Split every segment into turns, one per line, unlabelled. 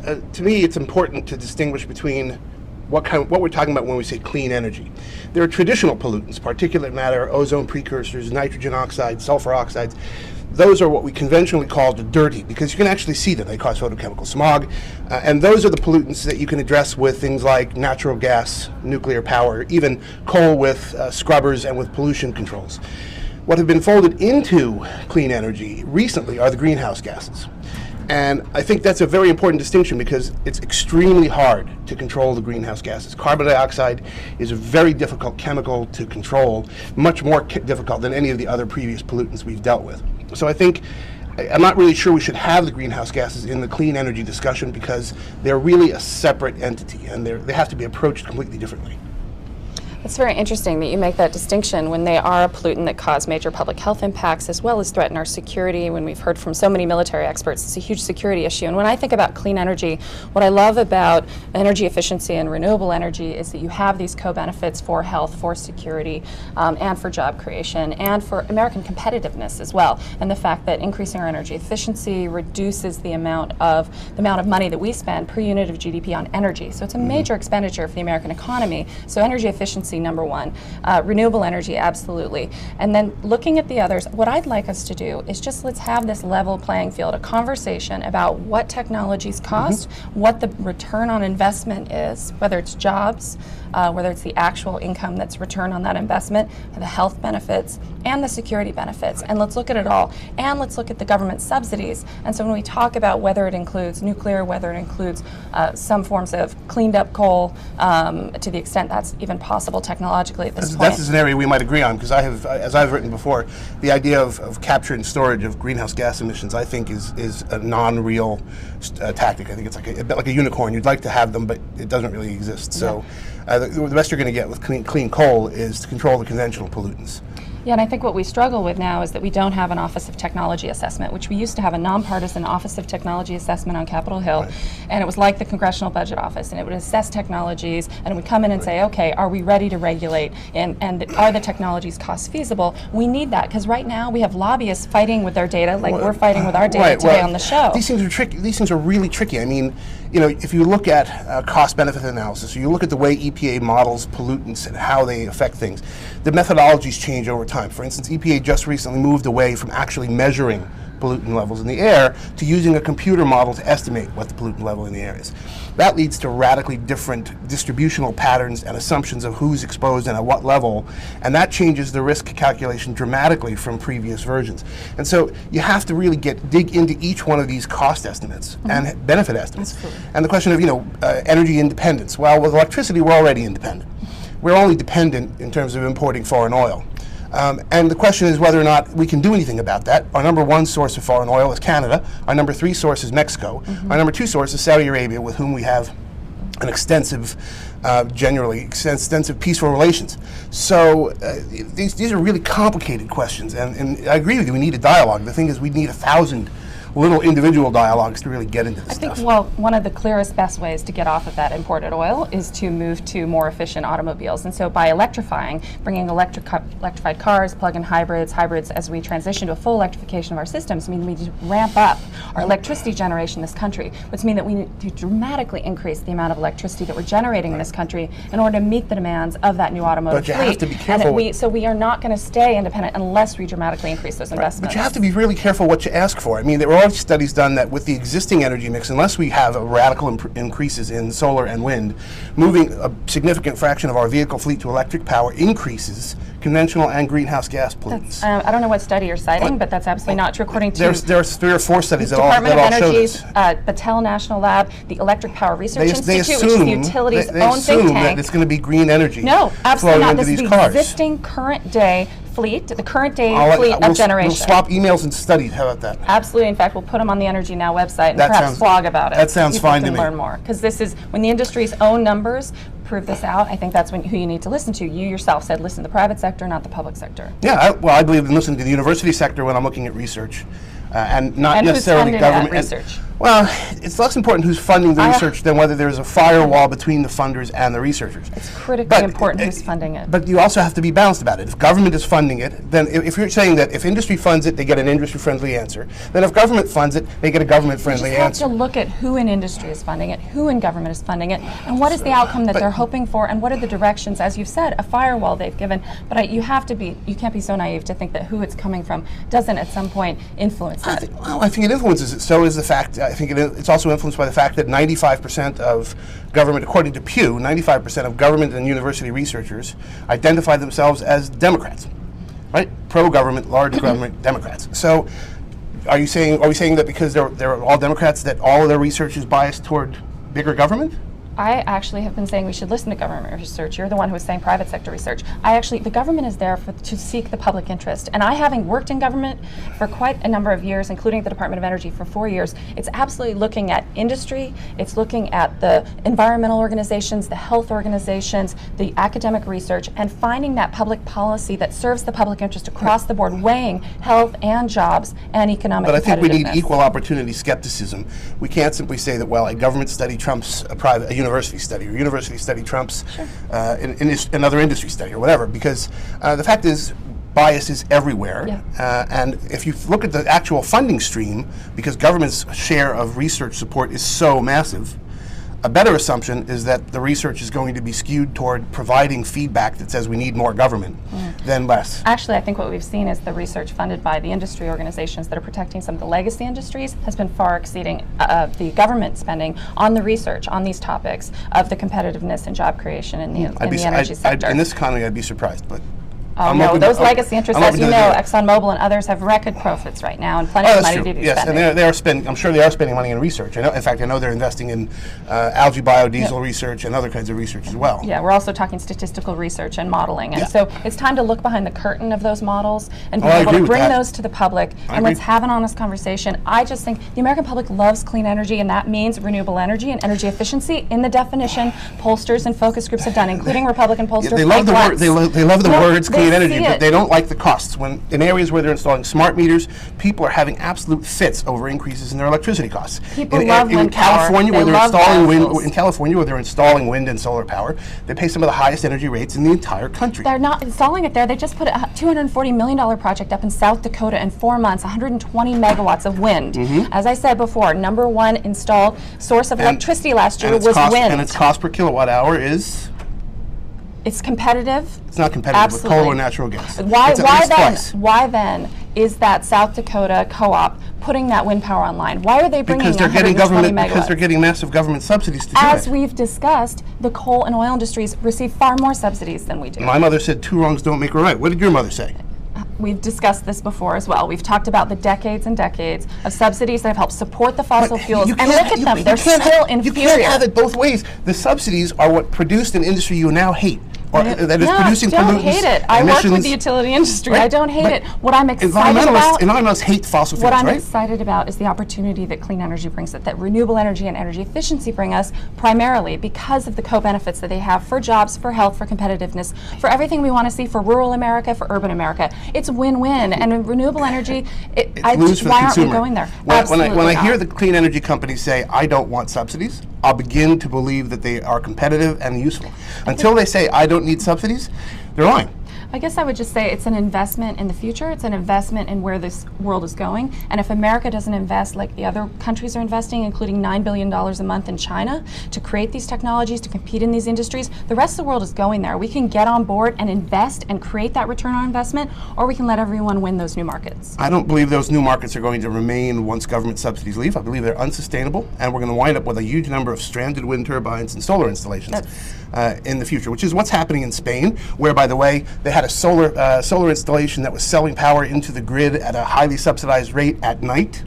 to me, it's important to distinguish between what we're talking about when we say clean energy. There are traditional pollutants, particulate matter, ozone precursors, nitrogen oxides, sulfur oxides. Those are what we conventionally call the dirty, because you can actually see that they cause photochemical smog, and those are the pollutants that you can address with things like natural gas, nuclear power, even coal with scrubbers and with pollution controls. What have been folded into clean energy recently are the greenhouse gases. And I think that's a very important distinction because it's extremely hard to control the greenhouse gases. Carbon dioxide is a very difficult chemical to control, much more difficult than any of the other previous pollutants we've dealt with. So I think, I'm not really sure we should have the greenhouse gases in the clean energy discussion because they're really a separate entity and they have to be approached completely differently.
It's very interesting that you make that distinction when they are a pollutant that cause major public health impacts as well as threaten our security. When we've heard from so many military experts, it's a huge security issue. And when I think about clean energy, what I love about energy efficiency and renewable energy is that you have these co-benefits for health, for security, and for job creation, and for American competitiveness as well. And the fact that increasing our energy efficiency reduces the amount of money that we spend per unit of GDP on energy. So it's a major expenditure for the American economy. So energy efficiency, number one. Renewable energy, absolutely. And then looking at the others, what I'd like us to do is just let's have this level playing field, a conversation about what technologies cost, what the return on investment is, whether it's jobs, whether it's the actual income that's returned on that investment, the health benefits, and the security benefits. And let's look at it all. And let's look at the government subsidies. And so when we talk about whether it includes nuclear, whether it includes some forms of cleaned up coal, to the extent that's even possible technologically at this point.
That's an area we might agree on, because I have, as I've written before, the idea of capture and storage of greenhouse gas emissions, I think, is a non-real tactic. I think it's like a bit like a unicorn. You'd like to have them, but it doesn't really exist. So the best you're going to get with clean coal is to control the conventional pollutants.
Yeah, and I think what we struggle with now is that we don't have an Office of Technology Assessment, which we used to have a nonpartisan Office of Technology Assessment on Capitol Hill, and it was like the Congressional Budget Office, and it would assess technologies, and it would come in and say, okay, are we ready to regulate, and are the technologies cost feasible? We need that, because right now we have lobbyists fighting with their data, like we're fighting with our data today on the show.
These things are tricky. These things are really tricky. I mean, you know, if you look at cost-benefit analysis, or you look at the way EPA models pollutants and how they affect things, the methodologies change over time. For instance, EPA just recently moved away from actually measuring pollutant levels in the air to using a computer model to estimate what the pollutant level in the air is. That leads to radically different distributional patterns and assumptions of who's exposed and at what level, and that changes the risk calculation dramatically from previous versions. And so you have to really dig into each one of these cost estimates and benefit estimates.
Absolutely.
And the question of, energy independence. Well, with electricity, we're already independent. We're only dependent in terms of importing foreign oil. And the question is whether or not we can do anything about that. Our number one source of foreign oil is Canada. Our number three source is Mexico. Our number two source is Saudi Arabia, with whom we have an extensive, generally extensive peaceful relations. So these are really complicated questions, and I agree with you, we need a dialogue. The thing is, we need 1,000 little individual dialogues to really get into this stuff.
I think, well, one of the clearest, best ways to get off of that imported oil is to move to more efficient automobiles. And so by electrifying, bringing electrified cars, plug-in hybrids as we transition to a full electrification of our systems, we need to ramp up our electricity generation in this country, which means that we need to dramatically increase the amount of electricity that we're generating in this country in order to meet the demands of that new automotive fleet.
But you have to be careful.
So we are not going to stay independent unless we dramatically increase those investments.
But you have to be really careful what you ask for. I mean, there were studies done that with the existing energy mix, unless we have a radical increases in solar and wind, moving a significant fraction of our vehicle fleet to electric power increases conventional and greenhouse gas pollutants.
I don't know what study you're citing, but that's absolutely not true. According to
there are 3 or 4 studies that
Department
all
of Energy's
show this.
Battelle National Lab, the Electric Power Research Institute,
assume,
which is the utility's own think tank.
That it's going to be green energy.
No, absolutely not. This is the
cars.
existing current day fleet, the current day fleet of generation.
We'll swap emails and studies. How about that?
Absolutely. In fact, we'll put them on the energyNOW website and
that
perhaps blog about it.
That sounds fine to me.
Learn more, because this is when the industry's own numbers prove this out. I think that's who you need to listen to. You yourself said listen to the private sector, not the public sector.
Yeah, I believe in listening to the university sector when I'm looking at research, and not necessarily government
research.
Well, it's less important who's funding the research than whether there's a firewall between the funders and the researchers.
It's critically important who's funding it.
But you also have to be balanced about it. If government is funding it, then if you're saying that if industry funds it, they get an industry-friendly answer, then if government funds it, they get a government-friendly answer.
You just have to look at who in industry is funding it, who in government is funding it, and what is the outcome that they're hoping for, and what are the directions, as you've said, a firewall they've given. But you can't be so naive to think that who it's coming from doesn't at some point influence that.
I think it influences it. So is the fact, I think it's also influenced by the fact that 95% of government, according to Pew, 95% of government and university researchers identify themselves as Democrats, right? Pro-government, large government Democrats. So are we saying that because they're all Democrats that all of their research is biased toward bigger government?
I actually have been saying we should listen to government research. You're the one who was saying private sector research. The government is there to seek the public interest. And I, having worked in government for quite a number of years, including at the Department of Energy for 4 years, it's absolutely looking at industry, it's looking at the environmental organizations, the health organizations, the academic research, and finding that public policy that serves the public interest across the board, weighing health and jobs and economic competitiveness.
But I think we need equal opportunity skepticism. We can't simply say that, well, a government study trumps a university study, or university study trumps another industry study, or whatever, because the fact is bias is everywhere. Yeah. And if you look at the actual funding stream, because government's share of research support is so massive, a better assumption is that the research is going to be skewed toward providing feedback that says we need more government than less.
Actually, I think what we've seen is the research funded by the industry organizations that are protecting some of the legacy industries has been far exceeding the government spending on the research on these topics of the competitiveness and job creation in the energy sector.
In this economy, I'd be surprised, but
no, those legacy interests, as you know, ExxonMobil and others have record profits right now and plenty of money to be spending.
Yes, and they are spending. I'm sure they are spending money in research. In fact, I know they're investing in algae biodiesel research and other kinds of research as well.
Yeah, we're also talking statistical research and modeling, and so it's time to look behind the curtain of those models and be able to bring those to the public. And let's have an honest conversation. I just think the American public loves clean energy, and that means renewable energy and energy efficiency in the definition pollsters and focus groups have done, including Republican pollsters.
They love the word. They love the words clean energy, but they don't like the costs. When in areas where they're installing smart meters, people are having absolute fits over increases in their electricity costs.
People love wind
California,
power.
where they're installing wind. In California, where they're installing wind and solar power, they pay some of the highest energy rates in the entire country.
They're not installing it there. They just put a $240 million project up in South Dakota in 4 months, 120 megawatts of wind. As I said before, #1 installed source of electricity last year was wind.
And its cost per kilowatt hour is?
It's competitive.
It's not competitive with coal or natural gas.
Why then is that South Dakota co-op putting that wind power online? Why are they bringing 120 megawatts?
Because they're getting massive government subsidies to do it.
As we've discussed, the coal and oil industries receive far more subsidies than we do.
My mother said 2 wrongs don't make a right. What did your mother say?
We've discussed this before as well. We've talked about the decades and decades of subsidies that have helped support the fossil fuels. And look at them. They're still inferior.
You can't have it both ways. The subsidies are what produced an industry you now hate. That is producing pollutants.
I don't hate it. I work with the utility industry. Right? I don't hate it. What I'm excited about.
Environmentalists hate fossil fuels,
right? What I'm excited about is the opportunity that clean energy brings, that renewable energy and energy efficiency bring us, primarily because of the co-benefits that they have for jobs, for health, for competitiveness, for everything we want to see for rural America, for urban America. It's win-win. And in renewable energy,
why aren't we
going there?
When I hear the clean energy companies say, I don't want subsidies, I'll begin to believe that they are competitive and useful. Until they say, I don't need subsidies, they're lying.
I guess I would just say it's an investment in the future. It's an investment in where this world is going. And if America doesn't invest like the other countries are investing, including $9 billion a month in China, to create these technologies, to compete in these industries, the rest of the world is going there. We can get on board and invest and create that return on investment, or we can let everyone win those new markets.
I don't believe those new markets are going to remain once government subsidies leave. I believe they're unsustainable, and we're going to wind up with a huge number of stranded wind turbines and solar installations in the future, which is what's happening in Spain, where, by the way, they had a solar installation that was selling power into the grid at a highly subsidized rate at night.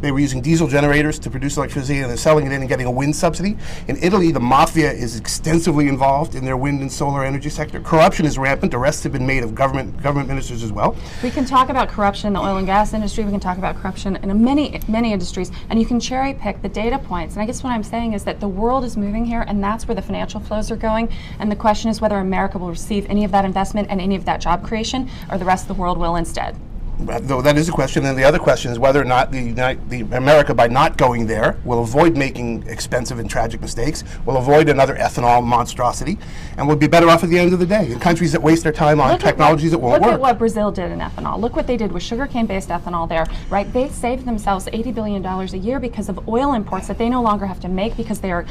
They were using diesel generators to produce electricity, and they're selling it in and getting a wind subsidy. In Italy, the mafia is extensively involved in their wind and solar energy sector. Corruption is rampant. Arrests have been made of government ministers as well.
We can talk about corruption in the oil and gas industry. We can talk about corruption in many industries, and you can cherry pick the data points. And I guess what I'm saying is that the world is moving here, and that's where the financial flows are going. And the question is whether America will receive any of that investment and any of that job creation, or the rest of the world will instead.
Though that is a question, and the other question is whether or not the America, by not going there, will avoid making expensive and tragic mistakes, will avoid another ethanol monstrosity, and will be better off at the end of the day. In countries that waste their time on technologies that won't work.
Look at what Brazil did in ethanol. Look what they did with sugarcane-based ethanol there, right? They saved themselves $80 billion a year because of oil imports that they no longer have to make because they are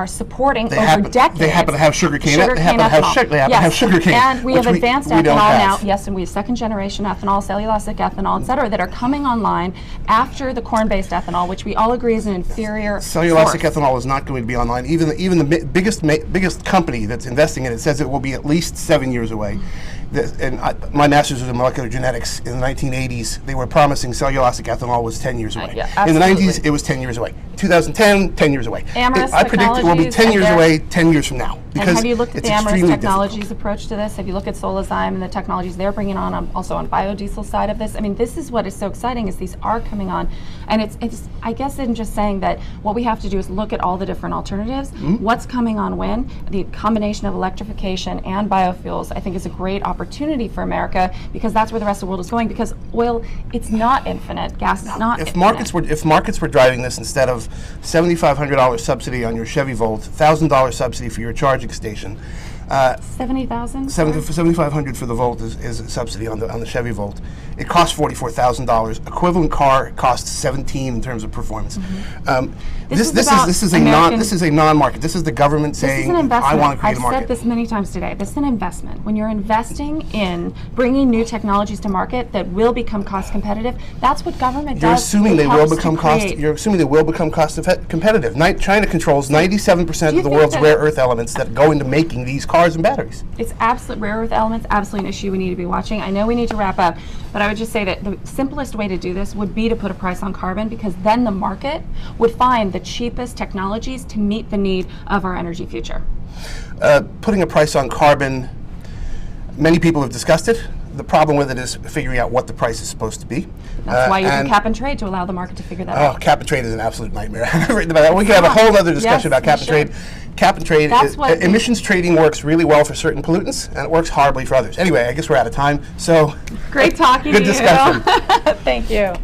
supporting over decades.
They happen to have sugarcane. They happen to have sugarcane.
And we have advanced ethanol now. Yes, and we have second-generation ethanol, cellulosic ethanol, et cetera, that are coming online after the corn-based ethanol, which we all agree is an inferior
Cellulosic ethanol is not going to be online. Even the biggest company that's investing in it says it will be at least 7 years away. My master's was in molecular genetics. In the 1980s, they were promising cellulosic ethanol was 10 years away. In the 90s, it was 10 years away. 2010, 10 years away. I predict it will be 10 years away 10 years from now.
And have you looked at the Amyris Technologies approach to this? Have you looked at Solazyme and the technologies they're bringing on also on biodiesel side of this? I mean, this is what is so exciting is these are coming on. And it's I guess I'm just saying that what we have to do is look at all the different alternatives. What's coming on when? The combination of electrification and biofuels, I think, is a great opportunity for America because that's where the rest of the world is going because oil, it's not infinite. Gas is not infinite.
If markets were driving this instead of $7,500 subsidy on your Chevy Volt, $1,000 subsidy for your charging station.
70,000.
$7,500 for the Volt is a subsidy on the Chevy Volt. It costs $44,000. Equivalent car costs $17,000 in terms of performance. This is a non-market. This is the government saying, I want to create a market.
I've said this many times today. This is an investment. When you're investing in bringing new technologies to market that will become cost competitive, that's what government does.
You're assuming they will become cost competitive. China controls 97% of the world's rare earth elements that go into making these cars and batteries.
It's absolute rare earth elements, absolutely an issue we need to be watching. I know we need to wrap up, but I would just say that the simplest way to do this would be to put a price on carbon because then the market would find the cheapest technologies to meet the need of our energy future.
Putting a price on carbon, many people have discussed it. The problem with it is figuring out what the price is supposed to be.
That's why you do cap and trade to allow the market to figure that out.
Oh, cap and trade is an absolute nightmare. We can have a whole other discussion about cap and trade. Cap and trade, emissions trading works really well for certain pollutants, and it works horribly for others. Anyway, I guess we're out of time. So
great talking to you.
Good discussion.
Thank you.